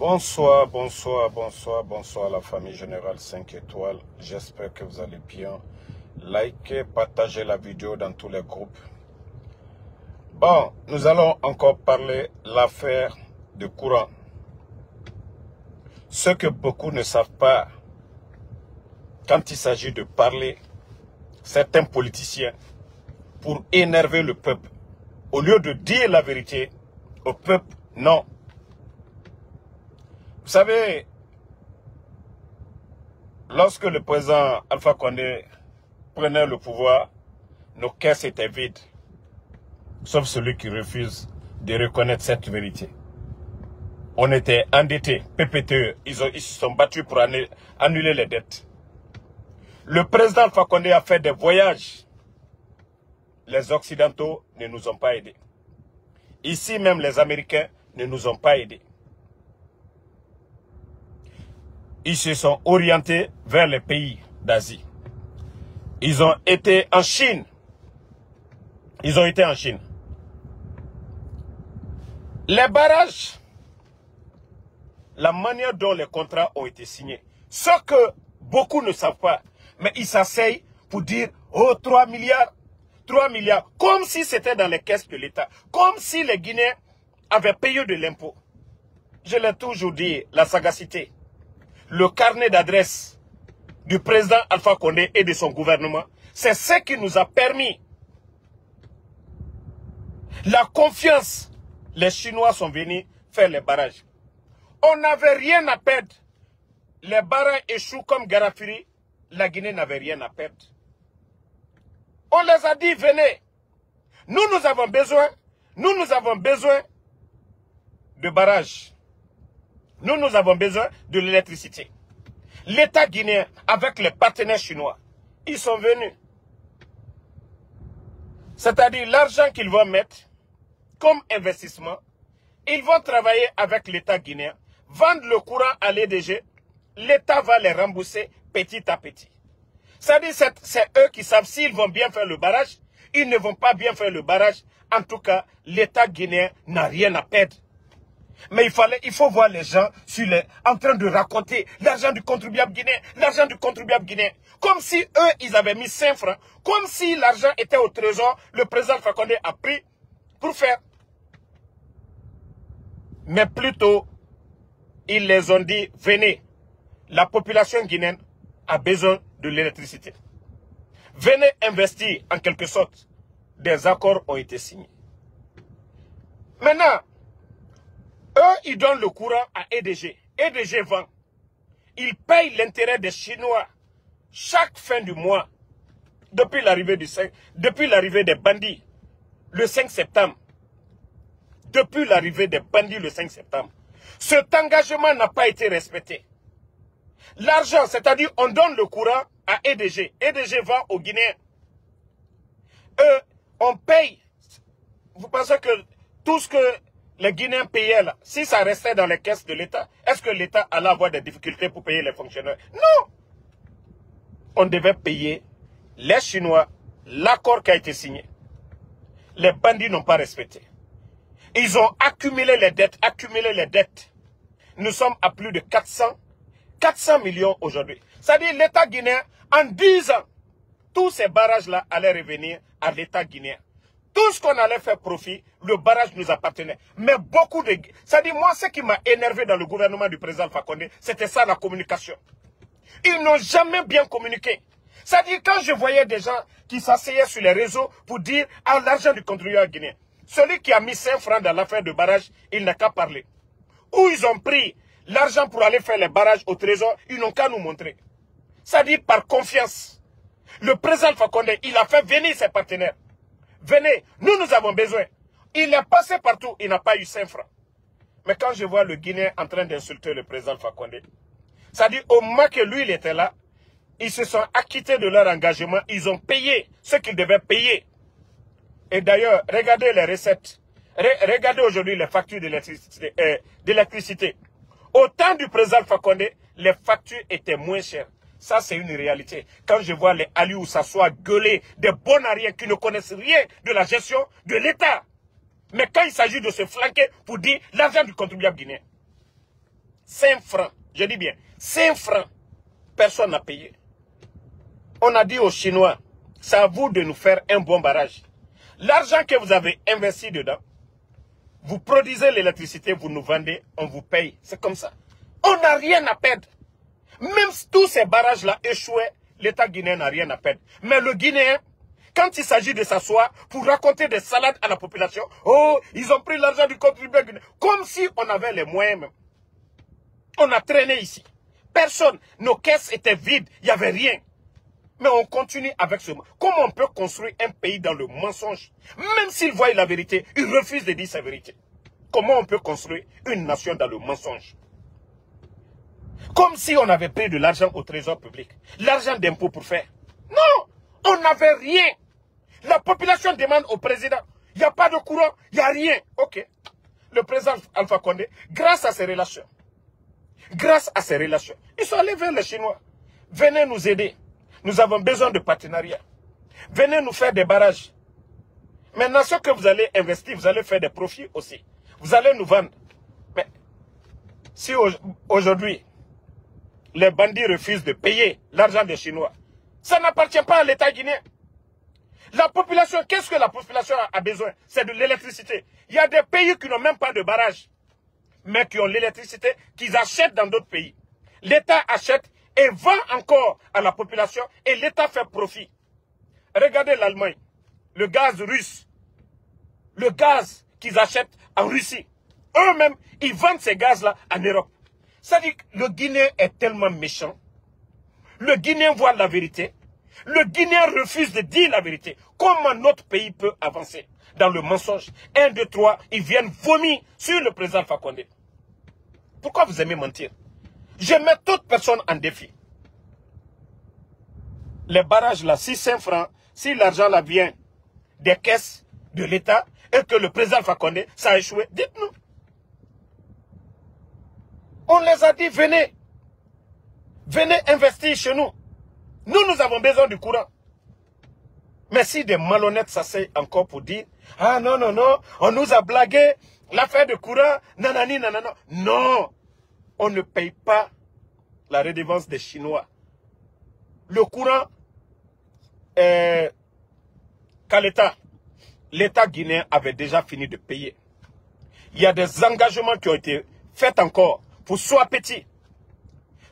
Bonsoir, bonsoir, bonsoir, bonsoir la famille Générale 5 étoiles. J'espère que vous allez bien. Likez, partagez la vidéo dans tous les groupes. Bon, nous allons encore parler de l'affaire de courant. Ce que beaucoup ne savent pas, quand il s'agit de parler, certains politiciens, pour énerver le peuple, au lieu de dire la vérité au peuple, non. Vous savez, lorsque le président Alpha Condé prenait le pouvoir, nos caisses étaient vides. Sauf celui qui refuse de reconnaître cette vérité. On était endettés, PPTE, ils se sont battus pour annuler les dettes. Le président Alpha Condé a fait des voyages. Les Occidentaux ne nous ont pas aidés. Ici même les Américains ne nous ont pas aidés. Ils se sont orientés vers les pays d'Asie. Ils ont été en Chine. Ils ont été en Chine. Les barrages, la manière dont les contrats ont été signés, ce que beaucoup ne savent pas, mais ils s'asseyent pour dire « Oh, 3 milliards, comme si c'était dans les caisses de l'État, comme si les Guinéens avaient payé de l'impôt. Je l'ai toujours dit, la sagacité. Le carnet d'adresse du président Alpha Condé et de son gouvernement, c'est ce qui nous a permis la confiance. Les Chinois sont venus faire les barrages. On n'avait rien à perdre. Les barrages échouent comme Garafiri. La Guinée n'avait rien à perdre. On les a dit, venez. Nous avons besoin de barrages. Nous avons besoin de l'électricité. L'État guinéen, avec les partenaires chinois, ils sont venus. C'est-à-dire l'argent qu'ils vont mettre comme investissement, ils vont travailler avec l'État guinéen, vendre le courant à l'EDG, l'État va les rembourser petit à petit. C'est-à-dire c'est eux qui savent s'ils vont bien faire le barrage, ils ne vont pas bien faire le barrage. En tout cas, l'État guinéen n'a rien à perdre. Mais il faut voir les gens en train de raconter l'argent du contribuable guinéen, l'argent du contribuable guinéen. Comme si eux, ils avaient mis 5 francs, comme si l'argent était au trésor, le président Alpha Condé a pris pour faire. Mais plutôt, ils les ont dit, venez, la population guinéenne a besoin de l'électricité. Venez investir en quelque sorte. Des accords ont été signés. Maintenant, eux, ils donnent le courant à EDG. EDG vend. Ils payent l'intérêt des Chinois chaque fin du mois. Depuis l'arrivée des bandits, le 5 septembre. Depuis l'arrivée des bandits le 5 septembre. Cet engagement n'a pas été respecté. L'argent, c'est-à-dire on donne le courant à EDG. EDG vend aux Guinéens. Eux, on paye. Vous pensez que tout ce que les Guinéens payaient là, si ça restait dans les caisses de l'État, est-ce que l'État allait avoir des difficultés pour payer les fonctionnaires? Non! On devait payer les Chinois, l'accord qui a été signé. Les bandits n'ont pas respecté. Ils ont accumulé les dettes, Nous sommes à plus de 400 millions aujourd'hui. C'est-à-dire l'État guinéen, en 10 ans, tous ces barrages-là allaient revenir à l'État guinéen. Tout ce qu'on allait faire profit, le barrage nous appartenait. Mais beaucoup de... C'est-à-dire, moi, ce qui m'a énervé dans le gouvernement du président Alpha Condé, c'était ça, la communication. Ils n'ont jamais bien communiqué. C'est-à-dire, quand je voyais des gens qui s'asseyaient sur les réseaux pour dire « Ah, l'argent du contribuable guinéen », celui qui a mis 5 francs dans l'affaire de barrage, il n'a qu'à parler. Où ils ont pris l'argent pour aller faire les barrages au trésor, ils n'ont qu'à nous montrer. C'est-à-dire, par confiance. Le président Alpha Condé, il a fait venir ses partenaires. Venez, nous avons besoin. Il est passé partout, il n'a pas eu 5 francs. Mais quand je vois le Guinéen en train d'insulter le président Alpha Condé, c'est-à-dire au moment que lui, il était là, ils se sont acquittés de leur engagement, ils ont payé ce qu'ils devaient payer. Et d'ailleurs, regardez les recettes. Regardez aujourd'hui les factures d'électricité. Au temps du président Alpha Condé, les factures étaient moins chères. Ça, c'est une réalité. Quand je vois les Aliou s'asseoir, gueuler, des bonariens qui ne connaissent rien de la gestion de l'État. Mais quand il s'agit de se flanquer pour dire l'argent du contribuable guinéen. 5 francs. Je dis bien, 5 francs. Personne n'a payé. On a dit aux Chinois, c'est à vous de nous faire un bon barrage. L'argent que vous avez investi dedans, vous produisez l'électricité, vous nous vendez, on vous paye. C'est comme ça. On n'a rien à perdre. Même si tous ces barrages-là échouaient, l'État guinéen n'a rien à perdre. Mais le Guinéen, quand il s'agit de s'asseoir pour raconter des salades à la population, oh, ils ont pris l'argent du contribuable guinéen. Comme si on avait les moyens même. On a traîné ici. Personne. Nos caisses étaient vides. Il n'y avait rien. Mais on continue avec ce... Comment on peut construire un pays dans le mensonge? Même s'ils voient la vérité, ils refusent de dire sa vérité. Comment on peut construire une nation dans le mensonge? Comme si on avait pris de l'argent au trésor public. L'argent d'impôt pour faire. Non, on n'avait rien. La population demande au président, il n'y a pas de courant, il n'y a rien. Ok. Le président Alpha Condé, grâce à ses relations, ils sont allés vers les Chinois. Venez nous aider. Nous avons besoin de partenariat. Venez nous faire des barrages. Maintenant, ce que vous allez investir, vous allez faire des profits aussi. Vous allez nous vendre. Mais si aujourd'hui, les bandits refusent de payer l'argent des Chinois, ça n'appartient pas à l'État guinéen. La population, qu'est-ce que la population a besoin? C'est de l'électricité. Il y a des pays qui n'ont même pas de barrage, mais qui ont l'électricité qu'ils achètent dans d'autres pays. L'État achète et vend encore à la population et l'État fait profit. Regardez l'Allemagne, le gaz russe, le gaz qu'ils achètent en Russie. Eux-mêmes, ils vendent ces gaz-là en Europe. Ça dit que le Guinéen est tellement méchant. Le Guinéen voit la vérité. Le Guinéen refuse de dire la vérité. Comment notre pays peut avancer dans le mensonge? 1, 2, 3, ils viennent vomir sur le président Alpha Condé. Pourquoi vous aimez mentir? Je mets toute personne en défi. Les barrages là, si 5 francs, si l'argent là vient des caisses de l'État et que le président Alpha Condé, ça a échoué, dites-nous. On les a dit, venez. Venez investir chez nous. Nous avons besoin du courant. Mais si des malhonnêtes s'asseyent encore pour dire, ah non, non, non, on nous a blagué, l'affaire de courant, nanani, nanana. Non, on ne paye pas la redevance des Chinois. Le courant, qu'à l'État guinéen avait déjà fini de payer. Il y a des engagements qui ont été faits encore pour soit petit.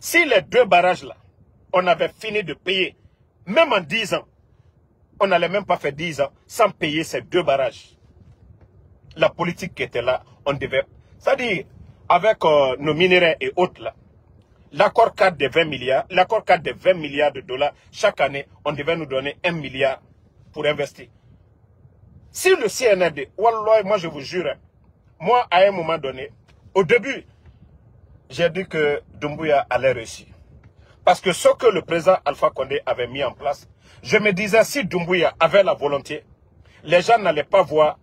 Si les 2 barrages là, on avait fini de payer, même en 10 ans, on n'allait même pas faire 10 ans sans payer ces 2 barrages. La politique qui était là, on devait... C'est-à-dire, avec nos minéraux et autres là, l'accord 4 de 20 milliards, l'accord 4 de 20 milliards de dollars, chaque année, on devait nous donner 1 milliard pour investir. Si le CNRD, wallah, moi je vous jure, moi à un moment donné, au début, j'ai dit que Doumbouya allait réussir. Parce que ce que le président Alpha Condé avait mis en place, je me disais, si Doumbouya avait la volonté, les gens n'allaient pas voir,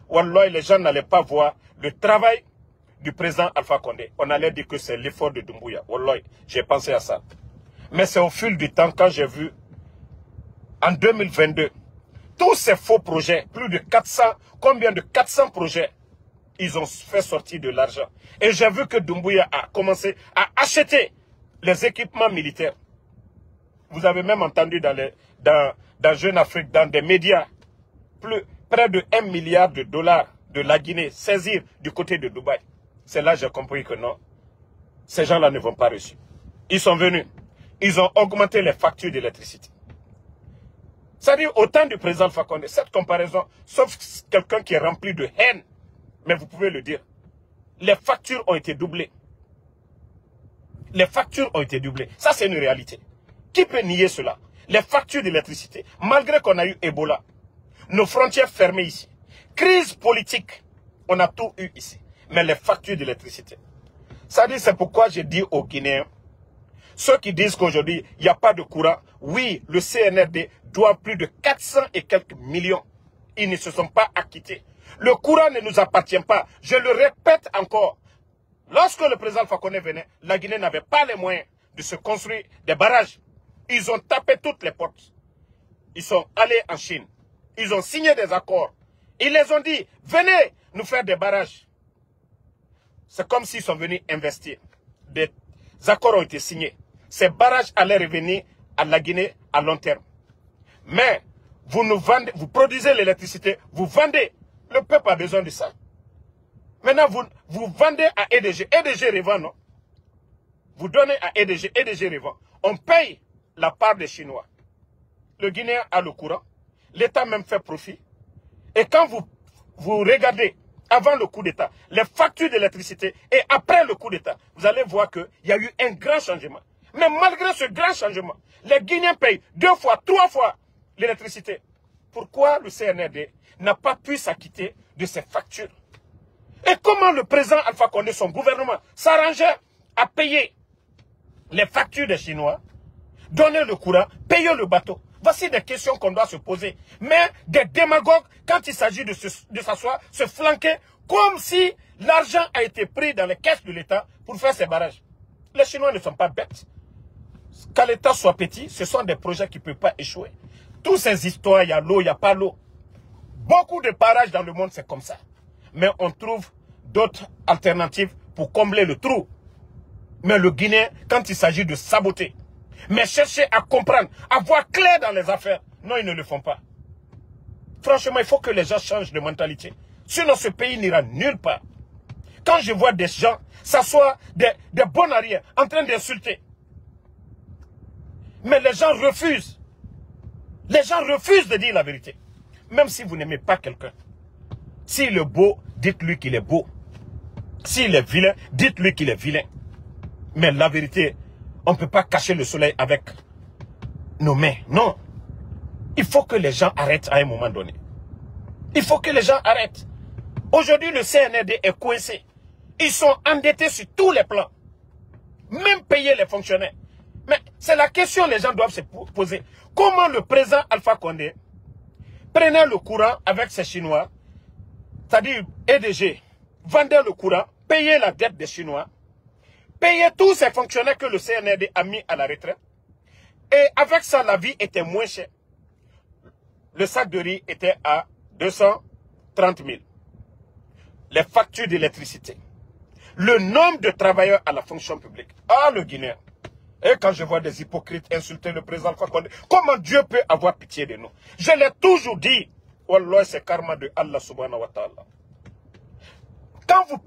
wallah, les gens n'allaient pas voir le travail du président Alpha Condé. On allait dire que c'est l'effort de Doumbouya. Wallah, j'ai pensé à ça. Mais c'est au fil du temps, quand j'ai vu, en 2022, tous ces faux projets, plus de 400, combien de 400 projets, ils ont fait sortir de l'argent. Et j'ai vu que Doumbouya a commencé à acheter les équipements militaires. Vous avez même entendu dans Jeune Afrique, dans des médias, près de 1 milliard de dollars de la Guinée saisir du côté de Dubaï. C'est là que j'ai compris que non, ces gens-là ne vont pas réussir. Ils sont venus, ils ont augmenté les factures d'électricité. C'est-à-dire, au temps du président Alpha Condé, cette comparaison, sauf quelqu'un qui est rempli de haine, mais vous pouvez le dire, les factures ont été doublées. Les factures ont été doublées. Ça, c'est une réalité. Qui peut nier cela? Les factures d'électricité, malgré qu'on a eu Ebola, nos frontières fermées ici, crise politique, on a tout eu ici. Mais les factures d'électricité. Ça dit, c'est pourquoi j'ai dit aux Guinéens, ceux qui disent qu'aujourd'hui, il n'y a pas de courant, oui, le CNRD doit plus de 400 et quelques millions. Ils ne se sont pas acquittés. Le courant ne nous appartient pas. Je le répète encore. Lorsque le président Alpha Condé venait, la Guinée n'avait pas les moyens de se construire des barrages. Ils ont tapé toutes les portes. Ils sont allés en Chine. Ils ont signé des accords. Ils les ont dit, venez nous faire des barrages. C'est comme s'ils sont venus investir des accords ont été signés, ces barrages allaient revenir à la Guinée à long terme. Mais vous nous vendez, vous produisez l'électricité, vous vendez. Le peuple a besoin de ça. Maintenant, vous vendez à EDG. EDG revend, non? Vous donnez à EDG, EDG revend. On paye la part des Chinois. Le Guinéen a le courant. L'État même fait profit. Et quand vous regardez, avant le coup d'État, les factures d'électricité et après le coup d'État, vous allez voir qu'il y a eu un grand changement. Mais malgré ce grand changement, les Guinéens payent 2 fois, 3 fois l'électricité. Pourquoi le CNRD n'a pas pu s'acquitter de ces factures? Et comment le président Alpha Condé, son gouvernement, s'arrangeait à payer les factures des Chinois, donner le courant, payer le bateau? Voici des questions qu'on doit se poser. Mais des démagogues, quand il s'agit de s'asseoir, se flanquer, comme si l'argent a été pris dans les caisses de l'État pour faire ces barrages. Les Chinois ne sont pas bêtes. Qu'à l'État soit petit, ce sont des projets qui ne peuvent pas échouer. Toutes ces histoires, il y a l'eau, il n'y a pas l'eau. Beaucoup de barrages dans le monde, c'est comme ça. Mais on trouve d'autres alternatives pour combler le trou. Mais le Guinéen, quand il s'agit de saboter, mais chercher à comprendre, à voir clair dans les affaires, non, ils ne le font pas. Franchement, il faut que les gens changent de mentalité. Sinon, ce pays n'ira nulle part. Quand je vois des gens s'asseoir, des bons arrières, en train d'insulter, mais les gens refusent. Les gens refusent de dire la vérité. Même si vous n'aimez pas quelqu'un. S'il est beau, dites-lui qu'il est beau. S'il est vilain, dites-lui qu'il est vilain. Mais la vérité, on ne peut pas cacher le soleil avec nos mains. Non. Il faut que les gens arrêtent à un moment donné. Il faut que les gens arrêtent. Aujourd'hui, le CNRD est coincé. Ils sont endettés sur tous les plans. Même payer les fonctionnaires. Mais c'est la question que les gens doivent se poser. Comment le président Alpha Condé prenait le courant avec ces Chinois, c'est-à-dire EDG, vendait le courant, payait la dette des Chinois, payait tous ces fonctionnaires que le CNRD a mis à la retraite, et avec ça, la vie était moins chère. Le sac de riz était à 230 000. Les factures d'électricité. Le nombre de travailleurs à la fonction publique. Ah, le Guinéen. Et quand je vois des hypocrites insulter le président Alpha Condé, comment Dieu peut avoir pitié de nous? Je l'ai toujours dit. Wallah, c'est karma de Allah subhanahu wa ta'ala.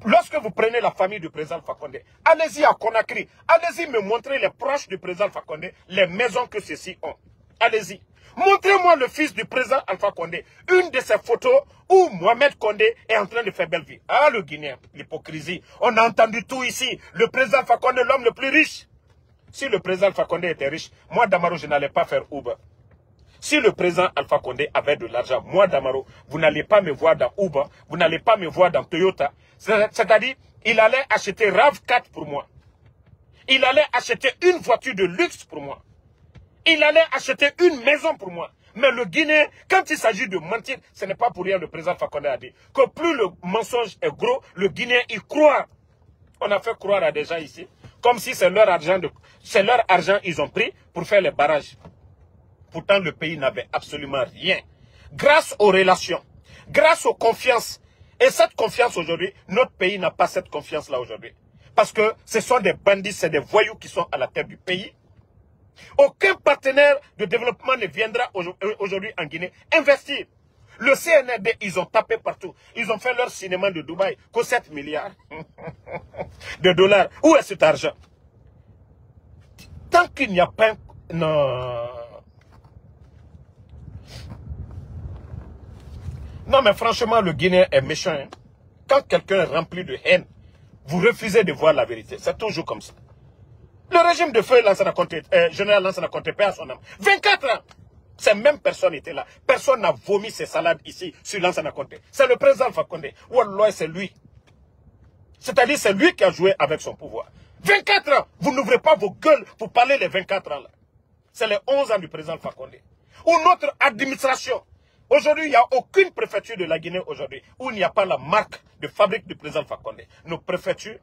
Lorsque vous prenez la famille du président Alpha Condé, allez-y à Conakry, allez-y me montrer les proches du président Alpha Condé, les maisons que ceux-ci ont. Allez-y. Montrez-moi le fils du président Alpha Condé, une de ces photos où Mohamed Condé est en train de faire belle vie. Ah, le Guinéen, l'hypocrisie. On a entendu tout ici. Le président Alpha Condé, l'homme le plus riche. Si le président Alpha Condé était riche, moi, Damaro, je n'allais pas faire Uber. Si le président Alpha Condé avait de l'argent, moi, Damaro, vous n'allez pas me voir dans Uber, vous n'allez pas me voir dans Toyota. C'est-à-dire, il allait acheter RAV4 pour moi. Il allait acheter une voiture de luxe pour moi. Il allait acheter une maison pour moi. Mais le Guinéen, quand il s'agit de mentir, ce n'est pas pour rien le président Alpha Condé a dit que plus le mensonge est gros, le Guinéen y croit. On a fait croire à des gens ici, comme si c'est leur argent ils ont pris pour faire les barrages. Pourtant, le pays n'avait absolument rien. Grâce aux relations, grâce aux confiances. Et cette confiance aujourd'hui, notre pays n'a pas cette confiance-là aujourd'hui. Parce que ce sont des bandits, c'est des voyous qui sont à la tête du pays. Aucun partenaire de développement ne viendra aujourd'hui en Guinée investir. Le CNRD, ils ont tapé partout. Ils ont fait leur cinéma de Dubaï, que 7 milliards de dollars. Où est cet argent? Tant qu'il n'y a pas... Non. Non, mais franchement, le Guinéen est méchant. Hein? Quand quelqu'un est rempli de haine, vous refusez de voir la vérité. C'est toujours comme ça. Le régime de feu général Lansana Conté, paix à son âme. 24 ans. Ces mêmes personnes étaient là. Personne n'a vomi ses salades ici sur Lansana Conté. C'est le président Alpha Condé. Wallah, c'est lui. C'est-à-dire, c'est lui qui a joué avec son pouvoir. 24 ans. Vous n'ouvrez pas vos gueules pour parler les 24 ans là. C'est les 11 ans du président Alpha Condé. Ou notre administration. Aujourd'hui, il n'y a aucune préfecture de la Guinée aujourd'hui où il n'y a pas la marque de fabrique du président Alpha Condé. Nos préfectures,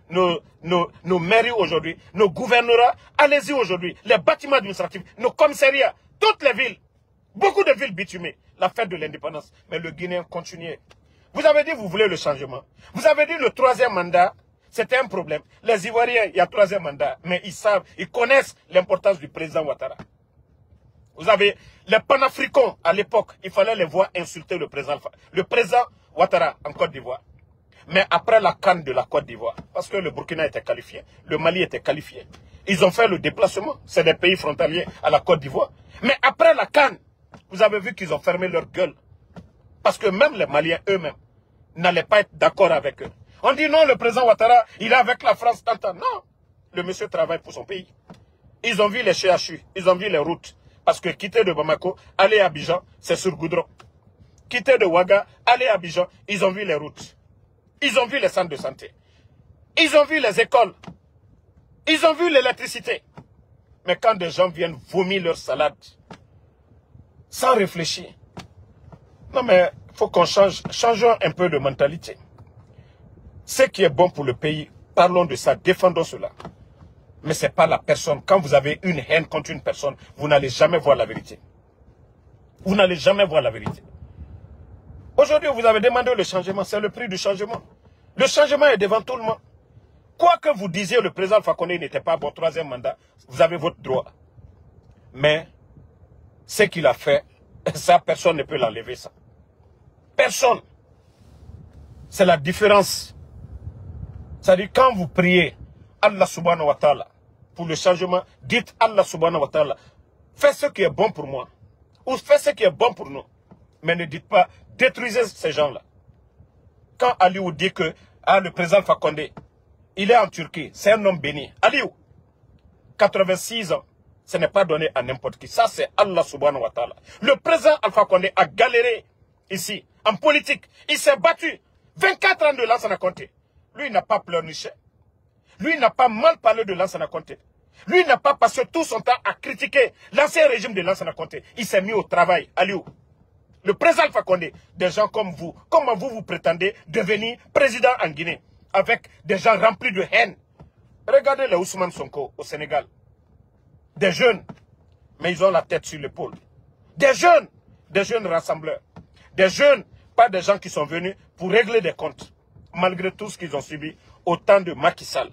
nos mairies aujourd'hui, nos gouvernorats, allez-y aujourd'hui, les bâtiments administratifs, nos commissariats, toutes les villes, beaucoup de villes bitumées, la fête de l'indépendance. Mais le Guinéen continue. Vous avez dit que vous voulez le changement. Vous avez dit le 3e mandat, c'était un problème. Les Ivoiriens, il y a 3e mandat, mais ils savent, ils connaissent l'importance du président Ouattara. Vous avez les panafricains à l'époque, il fallait les voir insulter le président Ouattara en Côte d'Ivoire. Mais après la CAN de la Côte d'Ivoire, parce que le Burkina était qualifié, le Mali était qualifié, ils ont fait le déplacement, c'est des pays frontaliers à la Côte d'Ivoire. Mais après la CAN, vous avez vu qu'ils ont fermé leur gueule. Parce que même les Maliens eux-mêmes n'allaient pas être d'accord avec eux. On dit non, le président Ouattara, il est avec la France tant. Non, le monsieur travaille pour son pays. Ils ont vu les CHU, ils ont vu les routes. Parce que quitter de Bamako, aller à Abidjan, c'est sur goudron. Quitter de Ouaga, aller à Abidjan, ils ont vu les routes. Ils ont vu les centres de santé. Ils ont vu les écoles. Ils ont vu l'électricité. Mais quand des gens viennent vomir leur salade, sans réfléchir, non mais il faut qu'on changeons un peu de mentalité. Ce qui est bon pour le pays, parlons de ça, défendons cela. Mais ce n'est pas la personne. Quand vous avez une haine contre une personne, vous n'allez jamais voir la vérité. Vous n'allez jamais voir la vérité. Aujourd'hui, vous avez demandé le changement. C'est le prix du changement. Le changement est devant tout le monde. Quoi que vous disiez, le président Alpha Condé n'était pas bon 3e mandat. Vous avez votre droit. Mais ce qu'il a fait, ça, personne ne peut l'enlever, ça. Personne. C'est la différence. C'est-à-dire, quand vous priez Allah subhanahu wa ta'ala pour le changement, dites Allah subhanahu wa ta'ala, fais ce qui est bon pour moi. Ou fais ce qui est bon pour nous. Mais ne dites pas, détruisez ces gens-là. Quand Aliou dit que le président Alpha Condé, il est en Turquie, c'est un homme béni. Aliou, 86 ans, ce n'est pas donné à n'importe qui. Ça, c'est Allah subhanahu wa ta'ala. Le président Alpha Condé a galéré ici, en politique. Il s'est battu. 24 ans de Lansana Conté. Lui, il n'a pas pleurniché. Lui, il n'a pas mal parlé de Lansana Conté. Lui, il n'a pas passé tout son temps à critiquer l'ancien régime de Lansana Conté. Il s'est mis au travail. Aliou, le président Alpha Condé, des gens comme vous, comment vous prétendez devenir président en Guinée, avec des gens remplis de haine. Regardez les Ousmane Sonko au Sénégal. Des jeunes, mais ils ont la tête sur l'épaule. Des jeunes rassembleurs. Des jeunes, pas des gens qui sont venus pour régler des comptes. Malgré tout ce qu'ils ont subi au temps de Macky Sall.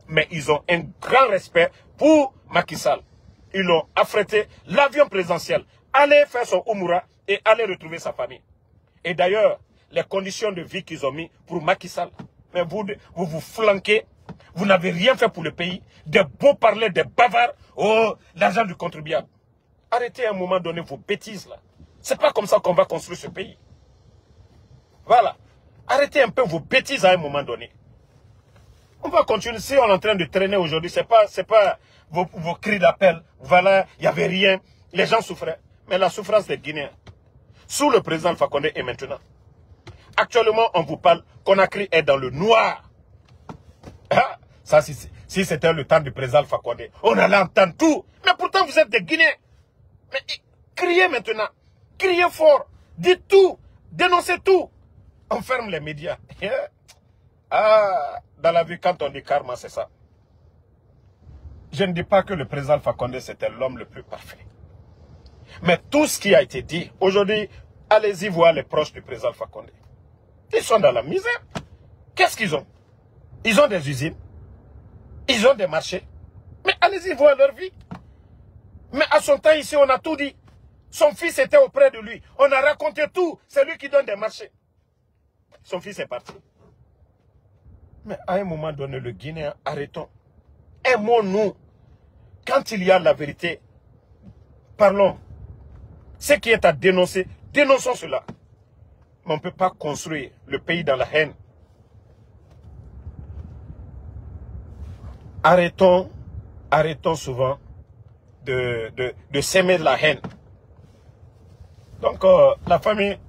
Mais ils ont un grand respect pour Macky Sall. Ils ont affrété l'avion présidentiel, aller faire son Oumoura et aller retrouver sa famille. Et d'ailleurs, les conditions de vie qu'ils ont mis pour Macky Sall, mais vous flanquez, vous n'avez rien fait pour le pays, des beaux parlers, des bavards, oh, l'argent du contribuable. Arrêtez à un moment donné vos bêtises là. C'est pas comme ça qu'on va construire ce pays. Voilà. Arrêtez un peu vos bêtises à un moment donné. On va continuer. Si on est en train de traîner aujourd'hui, c'est pas vos cris d'appel. Voilà, il n'y avait rien. Les gens souffraient. Mais la souffrance des Guinéens, sous le président Alpha Condé est maintenant. Actuellement, on vous parle, Conakry est dans le noir. Ah, ça, si c'était le temps du président Alpha Condé, on allait entendre tout. Mais pourtant, vous êtes des Guinéens. Mais criez maintenant. Criez fort. Dites tout. Dénoncez tout. On ferme les médias. Ah, dans la vie, quand on dit karma, c'est ça. Je ne dis pas que le président Alpha Condé, c'était l'homme le plus parfait. Mais tout ce qui a été dit, aujourd'hui, allez-y voir les proches du président Alpha Condé. Ils sont dans la misère. Qu'est-ce qu'ils ont? Ils ont des usines. Ils ont des marchés. Mais allez-y voir leur vie. Mais à son temps, ici, on a tout dit. Son fils était auprès de lui. On a raconté tout. C'est lui qui donne des marchés. Son fils est parti. Mais à un moment donné, le Guinéen, arrêtons. Aimons-nous. Quand il y a la vérité, parlons. Ce qui est à dénoncer, dénonçons cela. Mais on ne peut pas construire le pays dans la haine. Arrêtons souvent de s'aimer de la haine. Donc, la famille,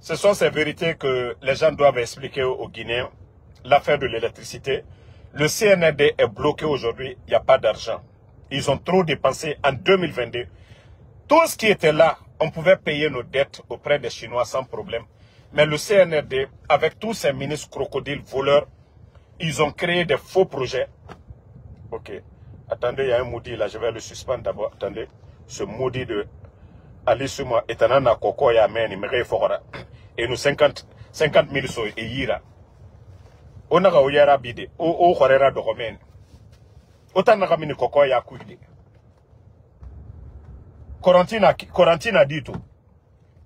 ce sont ces vérités que les gens doivent expliquer aux Guinéens. L'affaire de l'électricité. Le CNRD est bloqué aujourd'hui, il n'y a pas d'argent. Ils ont trop dépensé en 2022. Tout ce qui était là, on pouvait payer nos dettes auprès des Chinois sans problème. Mais le CNRD, avec tous ces ministres crocodiles voleurs, ils ont créé des faux projets. Ok. Attendez, il y a un maudit là, je vais le suspendre d'abord. Attendez. Ce maudit de Ali Souma, Etanana Koko Yamen, et nous 50 000 so et Yira. On a oyara bide. O khorera do romaine. Autant n'a mini koko ya kuide. Corentina dit tout.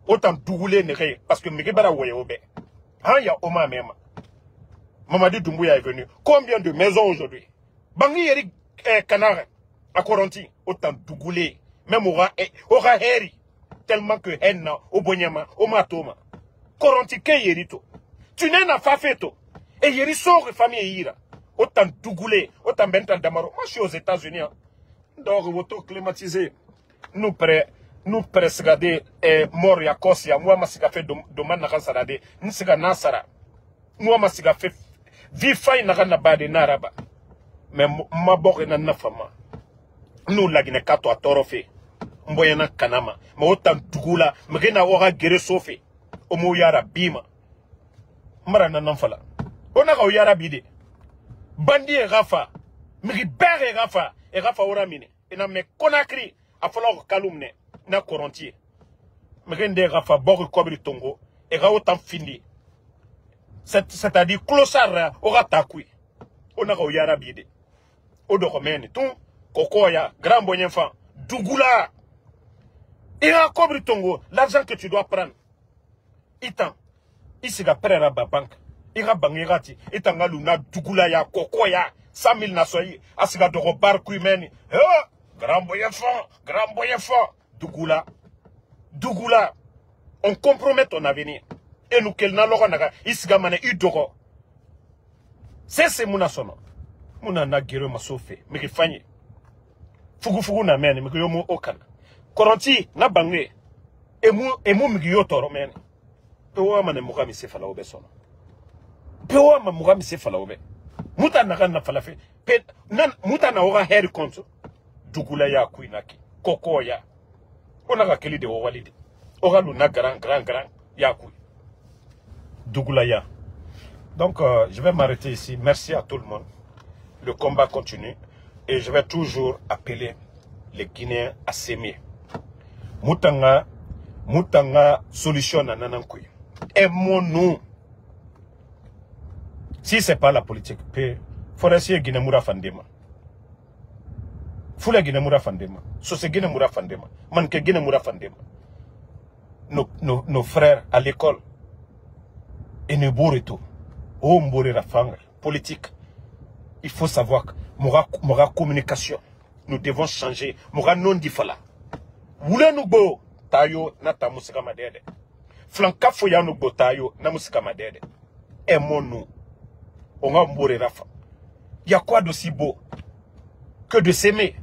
Autant dougoulé nere. Parce que Mekebara woye obe. Hein, ya Oma même. Mamadi Doumbouya est venu. Combien de maisons aujourd'hui? Bangi Eric Canard à Corentin. Autant dougoulé. Même aura heri. Tellement que henna, au bonyama, au matoma. Corentin ke yerito. Tu n'es pas fait tout. Et yeri sort famille ira. Autant dougoulé. Autant bentan damaro. Moi je suis aux États-Unis. Donc, auto climatisé. Nous presque regarder mort ya kosia. Moi ma siga fait doman na kansarade. Nsiga nasara. Moi ma siga fait vifai na kana bade naraba. Mais ma bore na nafama. Nous la gine kato a torofe. Mboyana kanama. Ma autant dugula. Mgena ora gere sofe. Omo yara bima. Mara na nanfala. Ona ka yara bide. Bandi e rafa. Mri ber e rafa. E rafa ora mine. Et na me konakri. A falloir kalumne. Na Corentin. Mrende rafa bor kobri tongo. Et ra autant fini. C'est-à-dire clochard ora takui. Ona ka yara bide. Odo romene. Tout. Kokoya. Grand bon enfant. Dougoula. Et ra kobri tongo. L'argent que tu dois prendre. Itan. Ici ga prera ba banque. Ira bangirati. Itanga luna dougoula ya kokoya. 100 000 na soyi. Asiga doro bar kuimeni. Grand boy fort. Dougoula. Dougoula. On compromet ton avenir. Et nous, quel n'a l'ora naga. Isiga mane idoro. C'est muna sono. Muna na gero masofe. Miki fanyi. Fugu na mene. Miki yomu okana. Corentin na bangé. Emu miki yotoro mene. Pewa mane mugami se fala obe sono. Pewa ma mugami se fala obe. Muta na kan na falafe. Muta na ora heri konto. Dougoula ya kuinaki. Koko ya. On a keli de walide. Ora luna grand ya kui. Dougoula ya. Donc je vais m'arrêter ici. Merci à tout le monde. Le combat continue. Et je vais toujours appeler les Guinéens à s'aimer. Mutanga solution na nanankui. Aimons-nous. Si c'est pas la politique, il faudrait essayer Guinémoura Fandema. Fula Guinémoura Fandema. Sose Guinémoura Fandema. Manque Guinémoura Fandema. Nos frères à l'école. Et ne bourrent tout. Oh, m'bourrent la fang. Politique. Il faut savoir que mora communication. Nous devons changer. Mora non difala. Wule nous bo. Tayo nata musika madede. Flanka foya nous bo tayo na musika madede. Aimons-nous. On a m'bourrent la fang. Il y a quoi d'aussi beau que de s'aimer?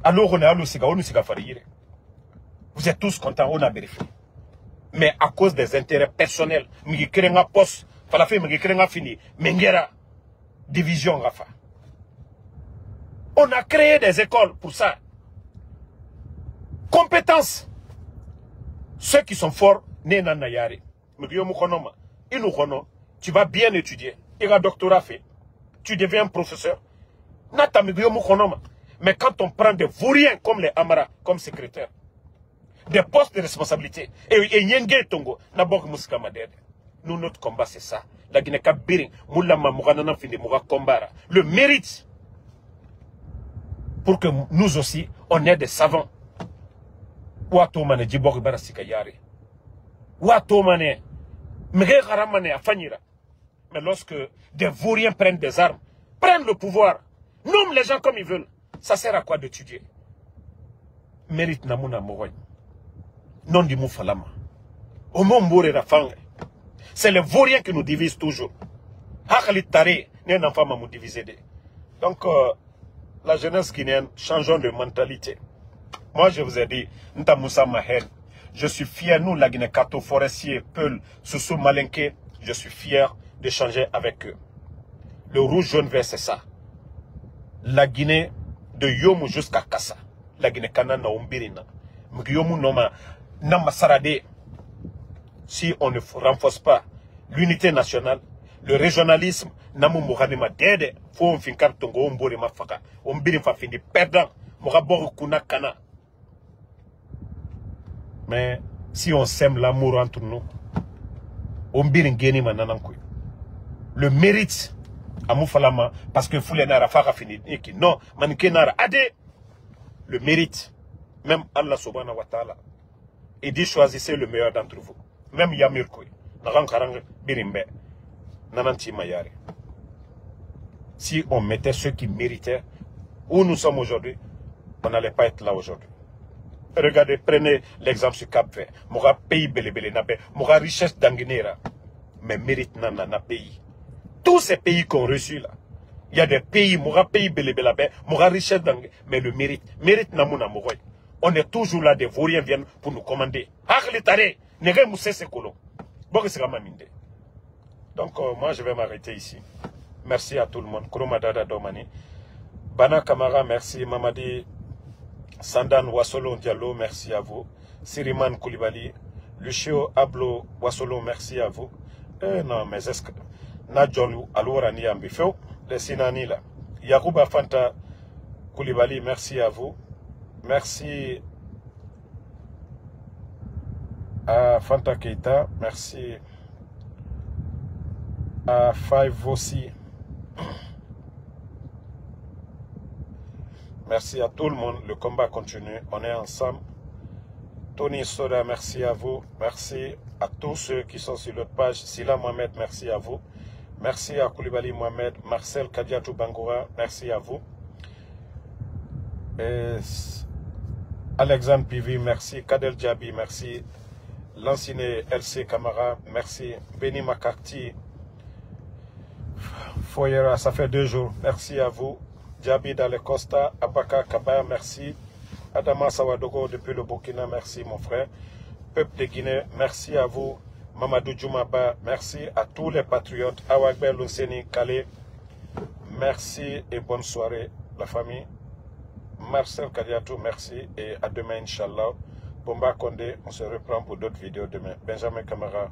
Alors on est à l'osiga, on nous farire. Vous êtes tous contents, on a vérifié. Mais à cause des intérêts personnels, m'y créer un poste, falafé m'y créer un fini, m'engera division rafa. On a créé des écoles pour ça. Compétences. Ceux qui sont forts, né nan nayare. Ils nous connaissent. Tu vas bien étudier. Il y a un doctorat fait. Tu deviens professeur. Nata mais quand on prend des vauriens comme les Amara, comme secrétaire, des postes de responsabilité, et Nyenge Tongo, Nabok Mouska Madede. Nous, notre combat, c'est ça. La Guinée-Ka Biring, Moulama Mouranana Finde Moura Kombara. Le mérite. Pour que nous aussi, on ait des savants. Ouatomane Djibor Barasika Yari. Ouatomane, Mgeharamane Afanyira. Mais lorsque des vauriens prennent des armes, prennent le pouvoir, nomment les gens comme ils veulent, ça sert à quoi d'étudier? Mérite Namuna Mouroy. Non du Moufalama. Au Mombouré Rafang. C'est les vauriens qui nous divisent toujours. Hakali Tare, n'est un enfant à nous diviser. Donc, la jeunesse guinéenne, changeons de mentalité. Moi, je vous ai dit, Ntamoussa Mahen, je suis fier, nous, la Guinée-Kato, Forestier, Peul, Soussou Malinké, je suis fier d'échanger avec eux. Le rouge, jaune, vert, c'est ça. La Guinée, de Yomu jusqu'à Kassa. La Guinée-Kana na Umbirina. Yomu noma nama sarade. Si on ne renforce pas l'unité nationale, le régionalisme, namu mouranima dede, faut on finkar tongo umbori mafaka. Umbirin fa fini perdant, mouraboru kuna kana. Mais si on sème l'amour entre nous, umbirin geni mananankui. le mérite à Moufalama, parce que Foulenara Fara fini, non, Manikenara Ade, le mérite, même Allah subhanahu wa ta'ala, il dit choisissez le meilleur d'entre vous. Même Yamir Koy, Naran Karang Birimbe, Nananti Mayare. Si on mettait ceux qui méritaient, où nous sommes aujourd'hui, on n'allait pas être là aujourd'hui. Regardez, prenez l'exemple sur Cap-Vert. Moura pays belé nabe, moura richesse d'Anguinera, mais mérite nana pays. Tous ces pays qu'on reçu là, il y a des pays, moura pays belé moura richesse d'Anguinera, mais le mérite namuna mouroy. On est toujours là, des vauriens viennent pour nous commander. Donc moi je vais m'arrêter ici. Merci à tout le monde. Kurumadada Domani. Bana Kamara, merci. Mamadi Sandan Wassolo Diallo, merci à vous. Siriman Koulibaly. Lucio Ablo Wassolo, merci à vous. Non, mais est-ce que Nadjolu Alouarani Ambifeo, les Sinani là. Yarouba Fanta Koulibaly, merci à vous. Merci à Fanta Keita, merci à Five aussi. Merci à tout le monde, le combat continue, on est ensemble. Tony Soda, merci à vous. Merci à tous ceux qui sont sur notre page. Sila Mohamed, merci à vous. Merci à Koulibaly Mohamed, Marcel Kadiatou Bangoura, merci à vous. Et Alexandre Pivi, merci. Kadel Djabi, merci. Lanciné LC Camara, merci. Benny Makakti, Foyera, ça fait 2 jours, merci à vous. Djabi Dale Costa, Abaka Kaba, merci. Adama Sawadogo depuis le Burkina, merci mon frère. Peuple de Guinée, merci à vous. Mamadou Djoumaba, merci à tous les patriotes. Awagbe Lunseni Kale, merci et bonne soirée la famille. Marcel Kadiatou, merci et à demain Inch'Allah. Bomba Condé, on se reprend pour d'autres vidéos demain. Benjamin Camara.